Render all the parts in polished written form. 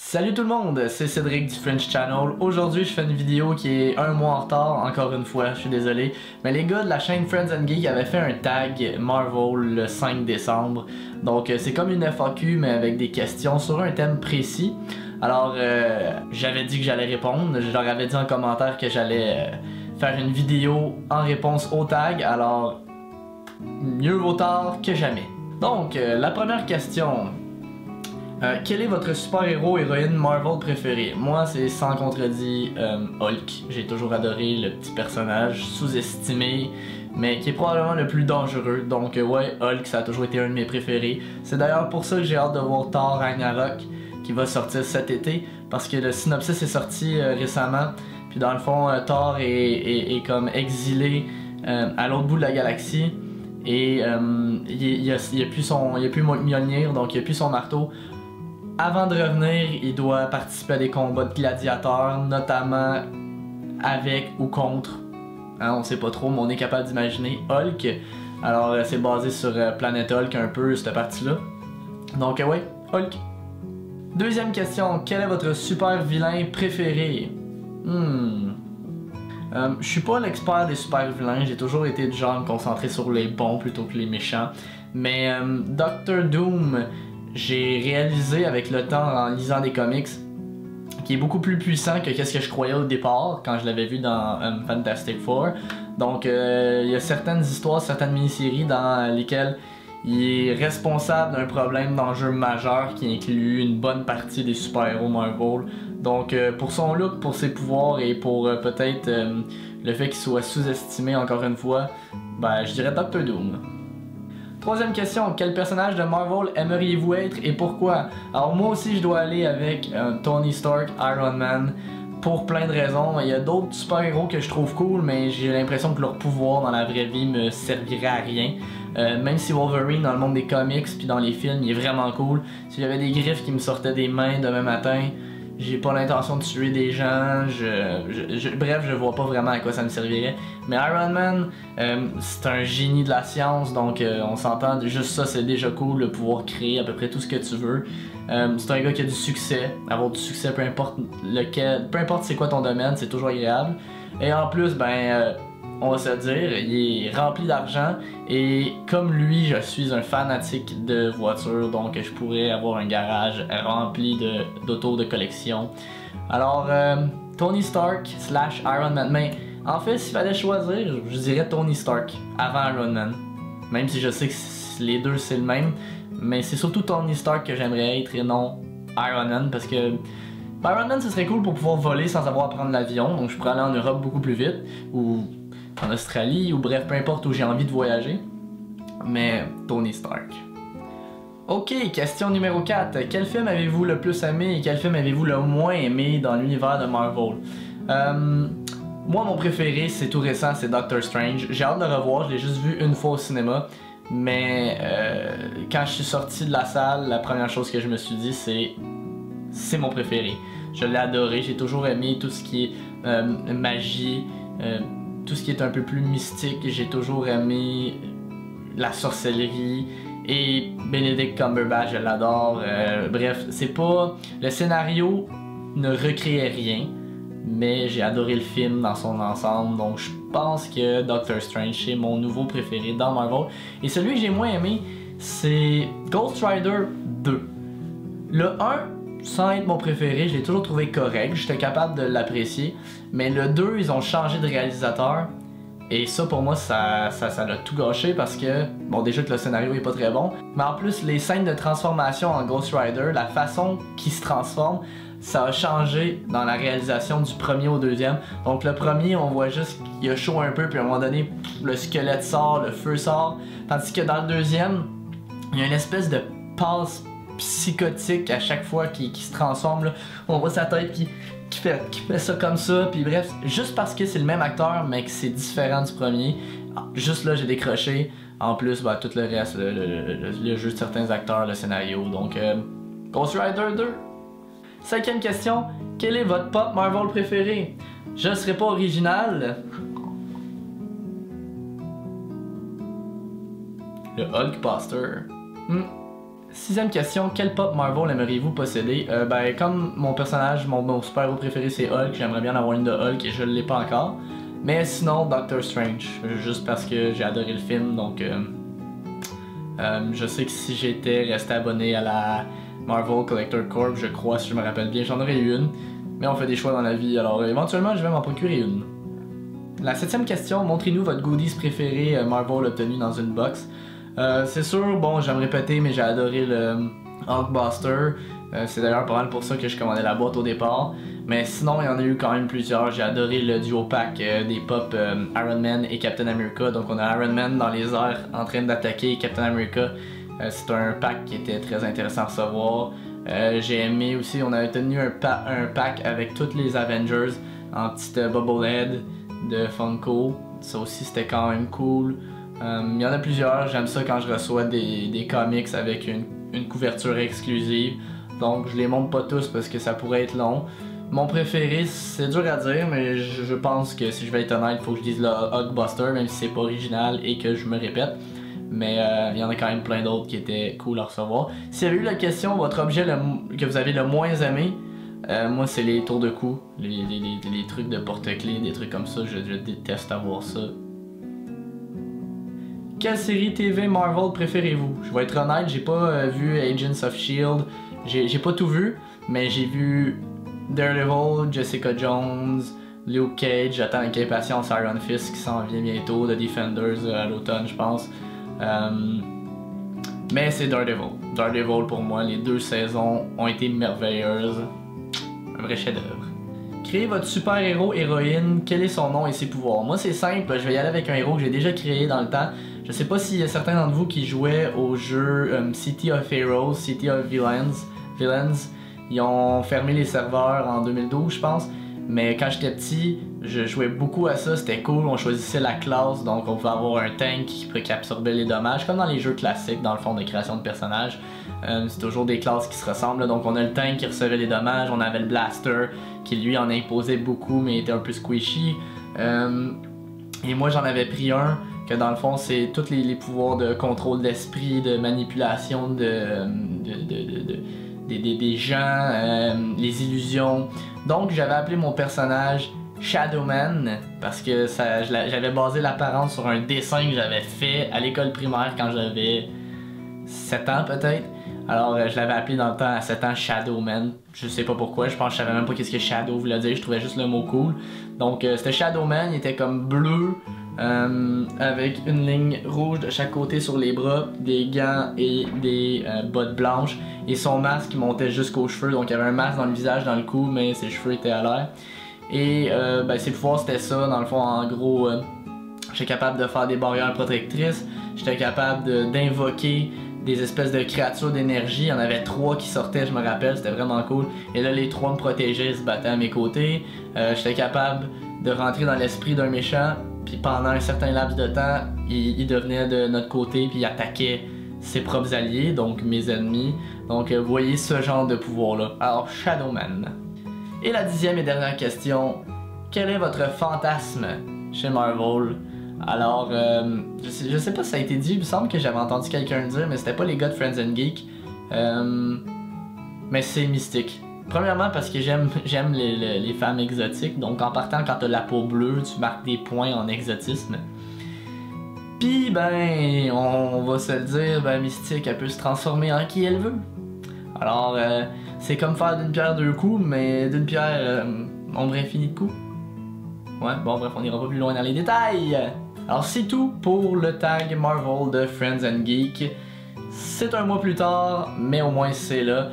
Salut tout le monde, c'est Cédric du French Channel. Aujourd'hui, je fais une vidéo qui est un mois en retard, encore une fois, je suis désolé. Mais les gars de la chaîne Friends and Geek avaient fait un tag Marvel le 5 décembre. Donc c'est comme une FAQ mais avec des questions sur un thème précis. Alors j'avais dit que j'allais répondre, je leur avais dit en commentaire que j'allais faire une vidéo en réponse au tag. Alors mieux vaut tard que jamais. Donc la première question. Quel est votre super-héros héroïne Marvel préféré? Moi, c'est sans contredit Hulk. J'ai toujours adoré le petit personnage sous-estimé, mais qui est probablement le plus dangereux. Donc ouais, Hulk, ça a toujours été un de mes préférés. C'est d'ailleurs pour ça que j'ai hâte de voir Thor Ragnarok, qui va sortir cet été, parce que le synopsis est sorti récemment. Puis dans le fond, Thor est comme exilé à l'autre bout de la galaxie. Et il a plus Mjolnir, donc il a plus son marteau. Avant de revenir, il doit participer à des combats de gladiateurs, notamment avec ou contre, hein, on sait pas trop, mais on est capable d'imaginer Hulk. Alors c'est basé sur Planet Hulk un peu, cette partie-là. Donc ouais, Hulk. Deuxième question, quel est votre super vilain préféré? Je suis pas l'expert des super vilains, j'ai toujours été du genre me concentrer sur les bons plutôt que les méchants. Mais Doctor Doom, j'ai réalisé avec le temps en lisant des comics qui est beaucoup plus puissant que ce que je croyais au départ quand je l'avais vu dans Fantastic Four. Donc il y a certaines histoires, certaines mini-séries dans lesquelles il est responsable d'un problème d'enjeu majeur qui inclut une bonne partie des super-héros Marvel. Donc pour son look, pour ses pouvoirs et pour peut-être le fait qu'il soit sous-estimé encore une fois, ben je dirais Doctor Doom. Troisième question, quel personnage de Marvel aimeriez-vous être et pourquoi? Alors moi aussi je dois aller avec Tony Stark, Iron Man, pour plein de raisons. Il y a d'autres super-héros que je trouve cool, mais j'ai l'impression que leur pouvoir dans la vraie vie me servirait à rien. Même si Wolverine dans le monde des comics puis dans les films il est vraiment cool. Si j'avais des griffes qui me sortaient des mains demain matin, j'ai pas l'intention de tuer des gens, bref, je vois pas vraiment à quoi ça me servirait. Mais Iron Man, c'est un génie de la science, donc on s'entend, juste ça c'est déjà cool de pouvoir créer à peu près tout ce que tu veux. C'est un gars qui a du succès, avoir du succès peu importe lequel, peu importe c'est quoi ton domaine, c'est toujours agréable. Et en plus, on va se dire, il est rempli d'argent et comme lui, je suis un fanatique de voitures, donc je pourrais avoir un garage rempli d'autos de collection. Alors, Tony Stark / Iron Man, mais en fait, s'il fallait choisir, je dirais Tony Stark avant Iron Man. Même si je sais que les deux c'est le même, mais c'est surtout Tony Stark que j'aimerais être et non Iron Man parce que Iron Man ce serait cool pour pouvoir voler sans avoir à prendre l'avion, donc je pourrais aller en Europe beaucoup plus vite, ou en Australie, ou bref, peu importe où j'ai envie de voyager. Mais Tony Stark. Ok, question numéro 4. Quel film avez-vous le plus aimé et quel film avez-vous le moins aimé dans l'univers de Marvel? Moi, mon préféré, c'est tout récent, c'est Doctor Strange. J'ai hâte de le revoir, je l'ai juste vu une fois au cinéma. Mais quand je suis sorti de la salle, la première chose que je me suis dit, c'est mon préféré. Je l'ai adoré, j'ai toujours aimé tout ce qui est magie, tout ce qui est un peu plus mystique. J'ai toujours aimé la sorcellerie et Benedict Cumberbatch, je l'adore. Bref, c'est pas... Le scénario ne recréait rien, mais j'ai adoré le film dans son ensemble, donc je pense que Doctor Strange c'est mon nouveau préféré dans Marvel. Et celui que j'ai moins aimé, c'est Ghost Rider 2. Le 1, sans être mon préféré, je l'ai toujours trouvé correct, j'étais capable de l'apprécier, mais le 2, ils ont changé de réalisateur, et ça pour moi ça l'a tout gâché parce que, bon déjà que le scénario est pas très bon, mais en plus les scènes de transformation en Ghost Rider, la façon qu'il se transforme, ça a changé dans la réalisation du premier au deuxième. Donc le premier, on voit juste qu'il a chaud un peu, puis à un moment donné, le squelette sort, le feu sort, tandis que dans le deuxième, il y a une espèce de passe psychotique à chaque fois qui se transforme là. On voit sa tête qui fait ça comme ça, puis bref, juste parce que c'est le même acteur mais que c'est différent du premier, juste là j'ai décroché. En plus tout le reste, le jeu de certains acteurs, le scénario, donc Ghost Rider 2. Cinquième question, quel est votre pop Marvel préféré? Je ne serai pas original. Le Hulkbuster. 6e question, quel pop Marvel aimeriez-vous posséder? Ben, comme mon personnage, mon super-héros préféré c'est Hulk, j'aimerais bien avoir une de Hulk et je l'ai pas encore. Mais sinon, Doctor Strange, juste parce que j'ai adoré le film, donc je sais que si j'étais resté abonné à la Marvel Collector Corp, je crois, si je me rappelle bien, j'en aurais eu une. Mais on fait des choix dans la vie, alors éventuellement je vais m'en procurer une. La 7e question, montrez-nous votre goodies préféré Marvel obtenu dans une box. C'est sûr, bon, j'aime répéter, mais j'ai adoré le Hulkbuster. C'est d'ailleurs pas mal pour ça que je commandais la boîte au départ. Mais sinon, il y en a eu quand même plusieurs. J'ai adoré le duo pack des pop Iron Man et Captain America. Donc on a Iron Man dans les airs en train d'attaquer Captain America. C'est un pack qui était très intéressant à recevoir. J'ai aimé aussi, on avait tenu un pack avec tous les Avengers en petite bobblehead de Funko. Ça aussi c'était quand même cool. Il y en a plusieurs, j'aime ça quand je reçois des comics avec une couverture exclusive. Donc je les montre pas tous parce que ça pourrait être long. Mon préféré, c'est dur à dire, mais je pense que si je vais être honnête, il faut que je dise le Hulkbuster, même si c'est pas original et que je me répète. Mais il y en a quand même plein d'autres qui étaient cool à recevoir. S'il y avait eu la question, votre objet que vous avez le moins aimé, moi c'est les tours de cou, les trucs de porte-clés, des trucs comme ça, je déteste avoir ça. Quelle série TV Marvel préférez-vous? Je vais être honnête, j'ai pas vu Agents of S.H.I.E.L.D. J'ai pas tout vu, mais j'ai vu Daredevil, Jessica Jones, Luke Cage, j'attends avec impatience Iron Fist qui s'en vient bientôt, The Defenders à l'automne je pense. Mais c'est Daredevil. Daredevil pour moi, les 2 saisons ont été merveilleuses. Un vrai chef-d'œuvre. Créez votre super-héros, héroïne, quel est son nom et ses pouvoirs? Moi c'est simple, je vais y aller avec un héros que j'ai déjà créé dans le temps. Je sais pas s'il y a certains d'entre vous qui jouaient au jeu City of Heroes, City of Villains. Ils ont fermé les serveurs en 2012 je pense. Mais quand j'étais petit, je jouais beaucoup à ça, c'était cool, on choisissait la classe, donc on pouvait avoir un tank qui absorbait les dommages, comme dans les jeux classiques, dans le fond de création de personnages. C'est toujours des classes qui se ressemblent, donc on a le tank qui recevait les dommages, on avait le blaster qui lui en imposait beaucoup mais était un peu squishy. Et moi j'en avais pris un que dans le fond c'est tous les pouvoirs de contrôle d'esprit, de manipulation des gens, les illusions. Donc j'avais appelé mon personnage Shadowman parce que j'avais basé l'apparence sur un dessin que j'avais fait à l'école primaire quand j'avais 7 ans peut-être. Alors je l'avais appelé dans le temps à 7 ans Shadowman. Je sais pas pourquoi, je pense que je savais même pas qu'est-ce que Shadow voulait dire, je trouvais juste le mot cool. Donc c'était Shadowman, il était comme bleu avec une ligne rouge de chaque côté sur les bras, des gants et des bottes blanches. Et son masque montait jusqu'aux cheveux, donc il y avait un masque dans le visage, dans le cou, mais ses cheveux étaient à l'air. Et ses pouvoirs c'était ça, dans le fond en gros, j'étais capable de faire des barrières protectrices, j'étais capable d'invoquer des espèces de créatures d'énergie, il y en avait 3 qui sortaient je me rappelle, c'était vraiment cool. Et là les 3 me protégeaient, se battaient à mes côtés, j'étais capable de rentrer dans l'esprit d'un méchant, puis pendant un certain laps de temps, il devenait de notre côté, puis il attaquait ses propres alliés, donc mes ennemis. Donc vous voyez ce genre de pouvoir là. Alors Shadowman. Et la 10e et dernière question, quel est votre fantasme chez Marvel? Alors je sais pas si ça a été dit, il me semble que j'avais entendu quelqu'un le dire, mais c'était pas les gars de Friends and Geek. Mais c'est Mystique. Premièrement parce que j'aime les femmes exotiques, donc en partant quand t'as la peau bleue, tu marques des points en exotisme. Pis ben, on va se le dire, ben Mystique elle peut se transformer en qui elle veut. Alors c'est comme faire d'une pierre 2 coups, mais d'une pierre nombre infini de coups. Ouais, bon bref, on ira pas plus loin dans les détails. Alors c'est tout pour le tag Marvel de Friends and Geek. C'est un mois plus tard, mais au moins c'est là.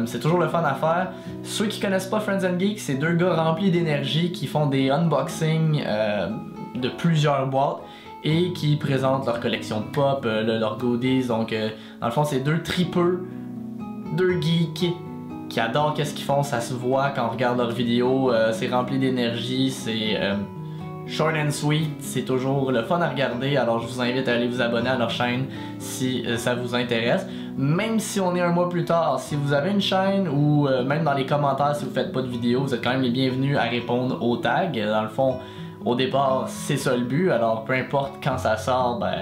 C'est toujours le fun à faire. Ceux qui connaissent pas Friends and Geek, c'est 2 gars remplis d'énergie qui font des unboxings de plusieurs boîtes et qui présentent leur collection de pop, leurs goodies. Donc dans le fond c'est 2 tripeux, 2 geeks qui adorent qu'est-ce qu'ils font, ça se voit quand on regarde leurs vidéos, c'est rempli d'énergie, c'est short and sweet, c'est toujours le fun à regarder, alors je vous invite à aller vous abonner à leur chaîne si ça vous intéresse. Même si on est un mois plus tard, si vous avez une chaîne ou même dans les commentaires si vous faites pas de vidéo, vous êtes quand même les bienvenus à répondre aux tags. Dans le fond, au départ, c'est ça le but, alors peu importe quand ça sort, ben,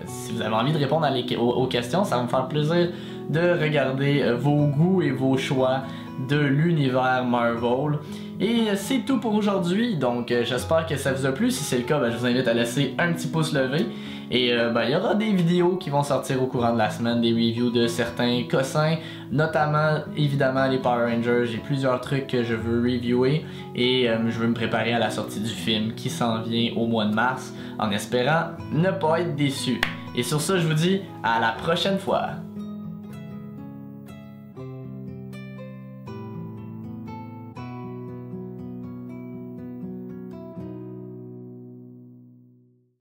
si vous avez envie de répondre aux questions, ça va me faire plaisir de regarder vos goûts et vos choix de l'univers Marvel. Et c'est tout pour aujourd'hui, donc j'espère que ça vous a plu. Si c'est le cas, je vous invite à laisser un petit pouce levé. Et il y aura des vidéos qui vont sortir au courant de la semaine, des reviews de certains cossins, notamment évidemment les Power Rangers. J'ai plusieurs trucs que je veux reviewer et je veux me préparer à la sortie du film qui s'en vient au mois de mars en espérant ne pas être déçu. Et sur ça, je vous dis à la prochaine fois.